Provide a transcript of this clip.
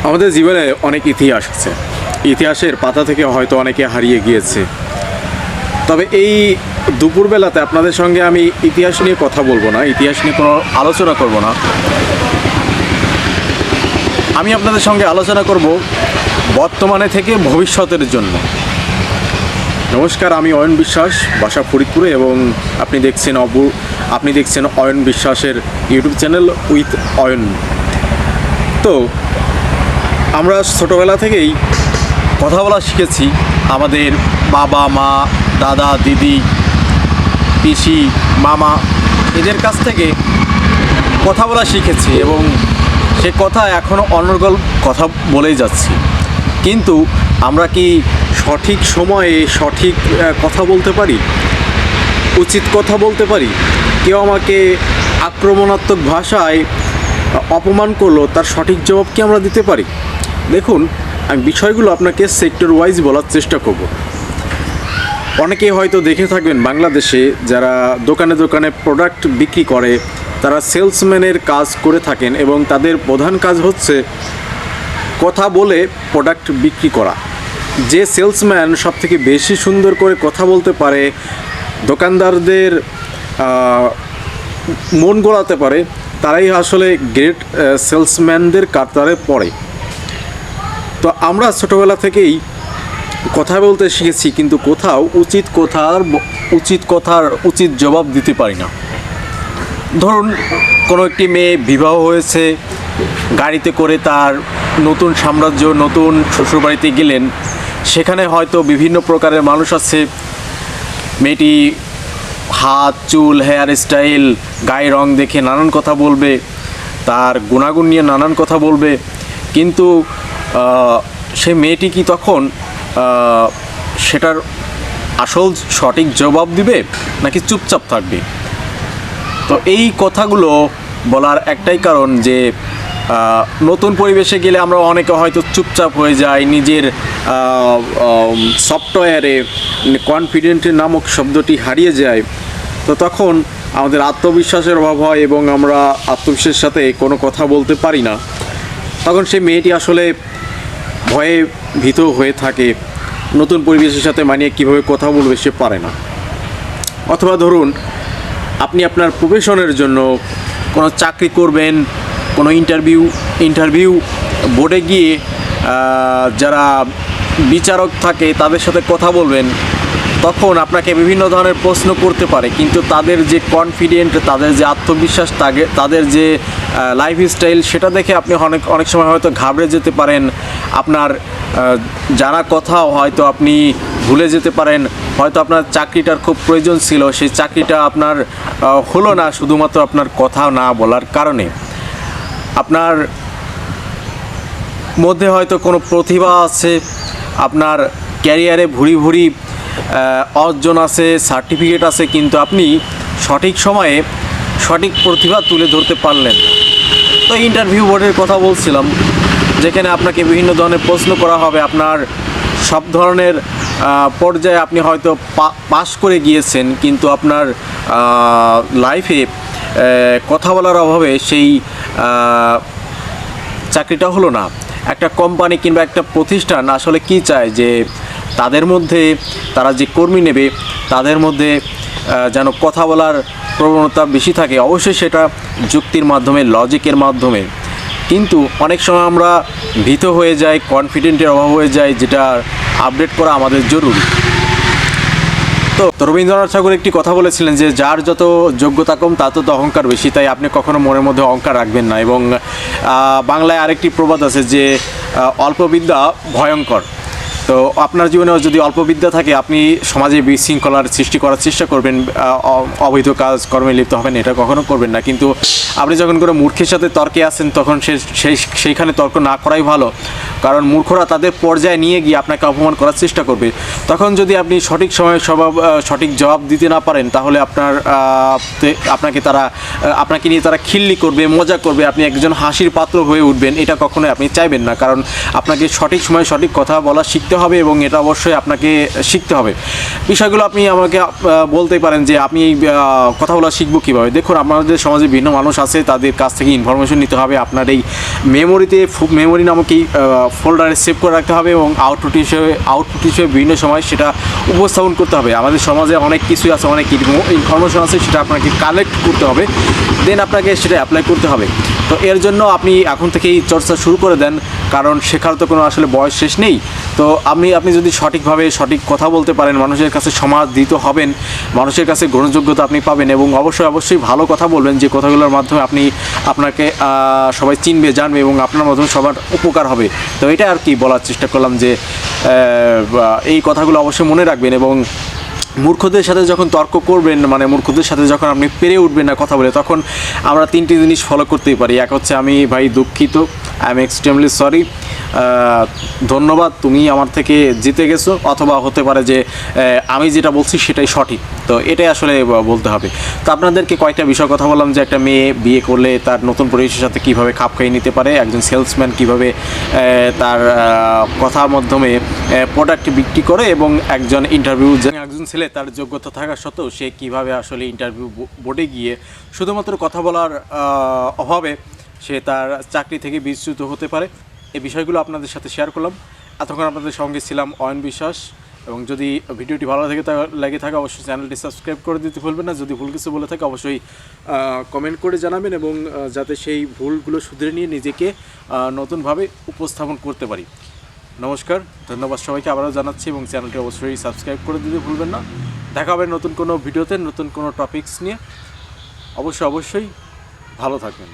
আমাদের জীবনে অনেক ইতিহাস আছে, ইতিহাসের পাতা থেকে হয়তো অনেকে হারিয়ে গিয়েছে। তবে এই দুপুরবেলাতে আপনাদের সঙ্গে আমি ইতিহাস নিয়ে কথা বলবো না, ইতিহাস নিয়ে কোনো আলোচনা করব না। আমি আপনাদের সঙ্গে আলোচনা করব বর্তমানে থেকে ভবিষ্যতের জন্য। নমস্কার, আমি অয়ন বিশ্বাস, বাসা ফরিদপুরে, এবং আপনি দেখছেন অয়ন বিশ্বাসের ইউটিউব চ্যানেল উইথ অয়ন। তো আমরা ছোটোবেলা থেকেই কথা বলা শিখেছি আমাদের বাবা মা, দাদা, দিদি, পিসি, মামা এদের কাছ থেকে কথা বলা শিখেছি, এবং সে কথা এখনও অনর্গল কথা বলেই যাচ্ছি। কিন্তু আমরা কি সঠিক সময়ে সঠিক কথা বলতে পারি, উচিত কথা বলতে পারি? কেউ আমাকে আক্রমণাত্মক ভাষায় অপমান করলো, তার সঠিক জবাব কি আমরা দিতে পারি? দেখুন, আমি বিষয়গুলো আপনাকে সেক্টর ওয়াইজ বলার চেষ্টা করব। অনেকেই হয়তো দেখে থাকবেন বাংলাদেশে যারা দোকানে দোকানে প্রোডাক্ট বিক্রি করে, তারা সেলসম্যানের কাজ করে থাকেন, এবং তাদের প্রধান কাজ হচ্ছে কথা বলে প্রোডাক্ট বিক্রি করা। যে সেলসম্যান সবথেকে বেশি সুন্দর করে কথা বলতে পারে, দোকানদারদের মন গলাতে পারে, তারাই আসলে গ্রেট সেলসম্যানদের কাতারে পড়ে। তো আমরা ছোটোবেলা থেকেই কথা বলতে শিখেছি, কিন্তু কোথাও উচিত জবাব দিতে পারি না। ধরুন, কোনো একটি মেয়ে বিবাহ হয়েছে, গাড়িতে করে তার নতুন সাম্রাজ্য, নতুন শ্বশুরবাড়িতে গেলেন, সেখানে হয়তো বিভিন্ন প্রকারের মানুষ আছে। মেয়েটি হাত, চুল, হেয়ার স্টাইল, গায়ে রং দেখে নানান কথা বলবে, তার গুণাগুণ নিয়ে নানান কথা বলবে, কিন্তু সে মেয়েটি কি তখন সেটার আসল সঠিক জবাব দিবে, নাকি চুপচাপ থাকবে? তো এই কথাগুলো বলার একটাই কারণ যে নতুন পরিবেশে গেলে আমরা অনেকে হয়তো চুপচাপ হয়ে যাই, নিজের সফটওয়্যারে কনফিডেন্টের নামক শব্দটি হারিয়ে যায়। তো তখন আমাদের আত্মবিশ্বাসের অভাব হয়, এবং আমরা আত্মবিশ্বাসের সাথে কোনো কথা বলতে পারি না। তখন সেই মেয়েটি আসলে ভয়ে ভীত হয়ে থাকে, নতুন পরিবেশের সাথে মানিয়ে কীভাবে কথা বলবে সে পারে না। অথবা ধরুন, আপনি আপনার প্রফেশনের জন্য কোনো চাকরি করবেন, কোনো ইন্টারভিউ বোর্ডে গিয়ে যারা বিচারক থাকে তাদের সাথে কথা বলবেন, তখন আপনাকে বিভিন্ন ধরনের প্রশ্ন করতে পারে, কিন্তু তাদের যে কনফিডেন্ট, তাদের যে আত্মবিশ্বাস, তাদের যে লাইফস্টাইল, সেটা দেখে আপনি অনেক সময় হয়তো ঘাবড়ে যেতে পারেন। আপনার জানা কথাও হয়তো আপনি ভুলে যেতে পারেন। হয়তো আপনার চাকরিটার খুব প্রয়োজন ছিল, সেই চাকরিটা আপনার হলো না শুধুমাত্র আপনার কথা না বলার কারণে। আপনার মধ্যে হয়তো কোনো প্রতিভা আছে, আপনার ক্যারিয়ারে ভুরি অর্জন আছে, সার্টিফিকেট আছে, কিন্তু আপনি সঠিক সময়ে সঠিক প্রতিভা তুলে ধরতে পারলেন না। তো ইন্টারভিউ বোর্ডের কথা বলছিলাম, যেখানে আপনাকে বিভিন্ন ধরনের প্রশ্ন করা হবে। আপনার সব ধরনের পর্যায়ে আপনি হয়তো পাস করে গিয়েছেন, কিন্তু আপনার লাইফে কথা বলার অভাবে সেই চাকরিটা হলো না। একটা কোম্পানি কিংবা একটা প্রতিষ্ঠান আসলে কি চায়, যে তাদের মধ্যে তারা যে কর্মী নেবে তাদের মধ্যে যেন কথা বলার প্রবণতা বেশি থাকে, অবশ্যই সেটা যুক্তির মাধ্যমে, লজিকের মাধ্যমে। কিন্তু অনেক সময় আমরা ভীত হয়ে যাই, কনফিডেন্টের অভাব হয়ে যায়, যেটা আপডেট করা আমাদের জরুরি। তো রবীন্দ্রনাথ ঠাকুর একটি কথা বলেছিলেন যে যার যত যোগ্যতা কম তার তত অহংকার বেশি, তাই আপনি কখনো মনের মধ্যে অহংকার রাখবেন না। এবং বাংলায় আরেকটি প্রবাদ আছে যে অল্প বিদ্যা ভয়ঙ্কর। তো আপনার জীবনেও যদি অল্প বিদ্যা থাকে, আপনি সমাজে বিশৃঙ্খলার সৃষ্টি করার চেষ্টা করবেন, অবৈধ কাজ কর্মে লিপ্ত হবেন, এটা কখনো করবেন না। কিন্তু আপনি যখন কোনো মূর্খের সাথে তর্কে আসেন, তখন সেইখানে তর্ক না করাই ভালো, কারণ মূর্খরা তাদের পর্যায়ে নিয়ে গিয়ে আপনাকে অপমান করার চেষ্টা করবে। তখন যদি আপনি সঠিক সময়ে সঠিক জবাব দিতে না পারেন, তাহলে আপনাকে নিয়ে তারা খিল্লি করবে, মজা করবে, আপনি একজন হাসির পাত্র হয়ে উঠবেন। এটা কখনোই আপনি চাইবেন না, কারণ আপনাকে সঠিক সময়ে সঠিক কথা বলা শিখতে হবে, এবং এটা অবশ্যই আপনাকে শিখতে হবে। বিষয়গুলো আপনি আমাকে বলতেই পারেন যে আপনি কথা বলা শিখবো কীভাবে। দেখুন, আমাদের সমাজে ভিন্ন মানুষ আছে তাদের কাছ থেকে ইনফরমেশন নিতে হবে। আপনার এই মেমোরি নামক এই ফোল্ডারে সেভ করে রাখতে হবে এবং আউটপুট হিসেবে বিভিন্ন সময় সেটা উপস্থাপন করতে হবে। আমাদের সমাজে অনেক কিছুই আছে, অনেক ইনফরমেশন আছে, সেটা আপনাকে কালেক্ট করতে হবে, দেন আপনাকে সেটা অ্যাপ্লাই করতে হবে। তো এর জন্য আপনি এখন থেকেই চর্চা শুরু করে দেন, কারণ শেখার তো কোনো আসলে বয়স শেষ নেই। তো আপনি যদি সঠিকভাবে সঠিক কথা বলতে পারেন, মানুষের কাছে সমাদৃত হবেন, মানুষের কাছে গ্রহণযোগ্যতা আপনি পাবেন এবং অবশ্যই ভালো কথা বলবেন, যে কথাগুলোর মাধ্যমে আপনাকে সবাই চিনবে, জানবে এবং আপনার মাধ্যমে সবার উপকার হবে। তো এটা আর কি বলার চেষ্টা করলাম, যে এই কথাগুলো অবশ্যই মনে রাখবেন এবং মূর্খদের সাথে যখন তর্ক করবেন, মানে মূর্খদের সাথে যখন আপনি পেরে উঠবেন না কথা বলে, তখন আমরা 3টি জিনিস ফলো করতেই পারি। এক হচ্ছে, আমি ভাই দুঃখিত, আই এম এক্সট্রিমলি সরি, ধন্যবাদ, তুমি আমার থেকে জিতে গেছো, অথবা হতে পারে যে আমি যেটা বলছি সেটাই সঠিক। তো এটাই আসলে বলতে হবে। তো আপনাদেরকে কয়েকটা বিষয় কথা বললাম, যে একটা মেয়ে বিয়ে করলে তার নতুন পরিবেশের সাথে কীভাবে খাপ খাইয়ে নিতে পারে, একজন সেলসম্যান কীভাবে তার কথার মাধ্যমে প্রোডাক্ট বিক্রি করে, এবং একজন ছেলে তার যোগ্যতা থাকা সত্ত্বেও সে কীভাবে আসলে ইন্টারভিউ বোর্ডে গিয়ে শুধুমাত্র কথা বলার অভাবে সে তার চাকরি থেকে বিচ্যুত হতে পারে। এই বিষয়গুলো আপনাদের সাথে শেয়ার করলাম। এতক্ষণ আপনাদের সঙ্গে ছিলাম অয়ন বিশ্বাস, এবং যদি ভিডিওটি ভালো লেগে থাকে অবশ্যই চ্যানেলটি সাবস্ক্রাইব করে দিতে ভুলবেন না। যদি ভুল কিছু বলে থাকে অবশ্যই কমেন্ট করে জানাবেন, এবং যাতে সেই ভুলগুলো শুধরে নিয়ে নিজেকে নতুনভাবে উপস্থাপন করতে পারি। নমস্কার, ধন্যবাদ সবাইকে আবারও জানাচ্ছি, এবং চ্যানেলটি অবশ্যই সাবস্ক্রাইব করে দিতে ভুলবেন না। দেখা হবে নতুন কোনো ভিডিওতে, নতুন কোনো টপিকস নিয়ে। অবশ্যই ভালো থাকবেন।